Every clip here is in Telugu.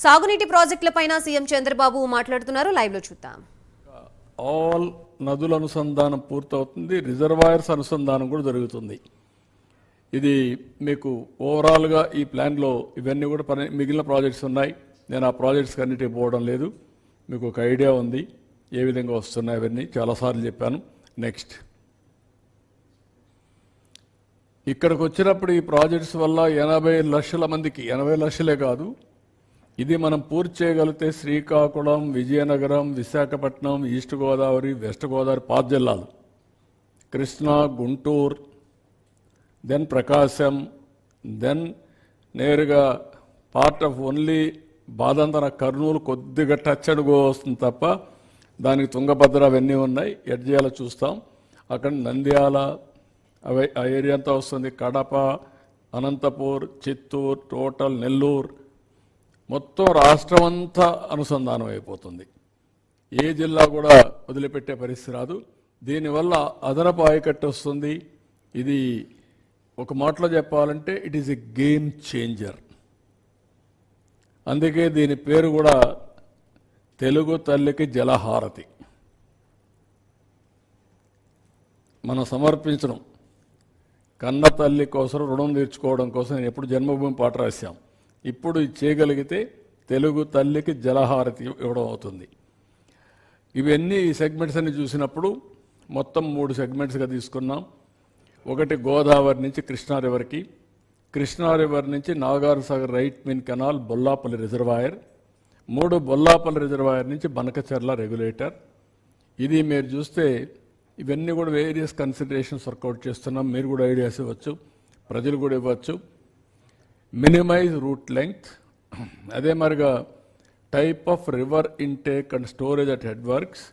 సాగునీటి ప్రాజెక్టులపైన సీఎం చంద్రబాబు మాట్లాడుతున్నారు. లైవ్ లో చూద్దాం. ఆల్ నదుల అనుసంధానం పూర్తవుతుంది, రిజర్వాయర్స్ అనుసంధానం కూడా జరుగుతుంది. ఇది మీకు ఓవరాల్గా ఈ ప్లాన్లో ఇవన్నీ కూడా మిగిలిన ప్రాజెక్ట్స్ ఉన్నాయి. నేను ఆ ప్రాజెక్ట్స్కి అన్నిటికీ పోవడం లేదు, మీకు ఒక ఐడియా ఉంది ఏ విధంగా వస్తున్నాయి. అవన్నీ చాలాసార్లు చెప్పాను. నెక్స్ట్ ఇక్కడికి వచ్చినప్పుడు ఈ ప్రాజెక్ట్స్ వల్ల 80 లక్షల మందికి, 80 లక్షలే కాదు, ఇది మనం పూర్తి చేయగలిగితే శ్రీకాకుళం, విజయనగరం, విశాఖపట్నం, ఈస్ట్ గోదావరి, వెస్ట్ గోదావరి 5 జిల్లాలు, కృష్ణా, గుంటూరు, దెన్ ప్రకాశం, దెన్ నేరుగా పార్ట్ ఆఫ్ ఓన్లీ బాదంతర కర్నూలు కొద్దిగా టచ్ అడుగు వస్తుంది తప్ప దానికి తుంగభద్ర అవన్నీ ఉన్నాయి. ఎడ్జేయాల చూస్తాం. అక్కడ నంద్యాల ఆ ఏరియా అంతా వస్తుంది. కడప, అనంతపూర్, చిత్తూరు, టోటల్ నెల్లూరు, మొత్తం రాష్ట్రం అంతా అనుసంధానం అయిపోతుంది. ఏ జిల్లా కూడా వదిలిపెట్టే పరిస్థితి రాదు. దీనివల్ల అదనపు ఆయకట్టు వస్తుంది. ఇది ఒక మాటలో చెప్పాలంటే it is a game changer. అందుకే దీని పేరు కూడా తెలుగు తల్లికి జలహారతి. మనం సమర్పించడం కన్న తల్లి కోసం రుణం తీర్చుకోవడం కోసం నేను ఎప్పుడు జన్మభూమి పాట రాశాం. ఇప్పుడు ఇది చేయగలిగితే తెలుగు తల్లికి జలహారతి ఇవ్వడం అవుతుంది. ఇవన్నీ ఈ సెగ్మెంట్స్ అన్ని చూసినప్పుడు మొత్తం 3 సెగ్మెంట్స్గా తీసుకున్నాం. ఒకటి గోదావరి నుంచి కృష్ణా రివర్కి, కృష్ణా రివర్ నుంచి Nagarjunasagar right main canal, Bollapalli reservoir, 3 Bollapalli reservoir నుంచి బనకచర్ల రెగ్యులేటర్. ఇది మీరు చూస్తే ఇవన్నీ కూడా వేరియస్ కన్సిడరేషన్స్ వర్కౌట్ చేస్తున్నాం. మీరు కూడా ఐడియాస్ ఇవ్వచ్చు, ప్రజలు కూడా ఇవ్వచ్చు. మినిమైజ్ రూట్ లెంగ్త్, అదే మరిగా type of river intake and storage at head works,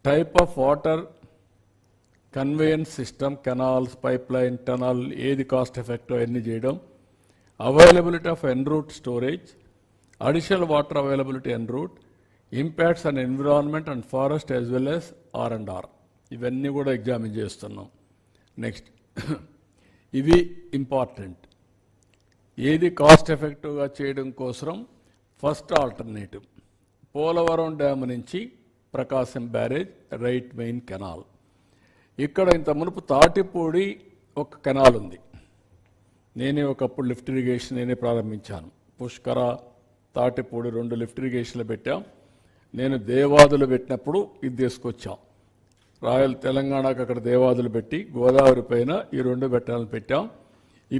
type of water conveyance system, canals, pipe line, tunnel, ఏది కాస్ట్ ఎఫెక్టివ్ అన్నీ చేయడం, availability of en route storage, additional water availability en route, impacts on environment and forest as well as R&R. ఇవన్నీ కూడా ఎగ్జామిన్ చేస్తున్నాం. నెక్స్ట్ ఇవి ఇంపార్టెంట్. ఏది కాస్ట్ ఎఫెక్టివ్గా చేయడం కోసం ఫస్ట్ ఆల్టర్నేటివ్ పోలవరం డ్యామ్ నుంచి ప్రకాశం బ్యారేజ్ రైట్ మెయిన్ కెనాల్. ఇక్కడ ఇంత మునుపు తాటిపూడి ఒక కెనాల్ ఉంది. నేనే ఒకప్పుడు లిఫ్ట్ ఇరిగేషన్ నేనే ప్రారంభించాను. పుష్కర, తాటిపూడి 2 లిఫ్ట్ ఇరిగేషన్లు పెట్టాం. నేను దేవాదులు పెట్టినప్పుడు ఇది తీసుకొచ్చాం. తెలంగాణకు అక్కడ దేవాదులు పెట్టి గోదావరి పైన ఈ 2 పెట్టాలని పెట్టాం.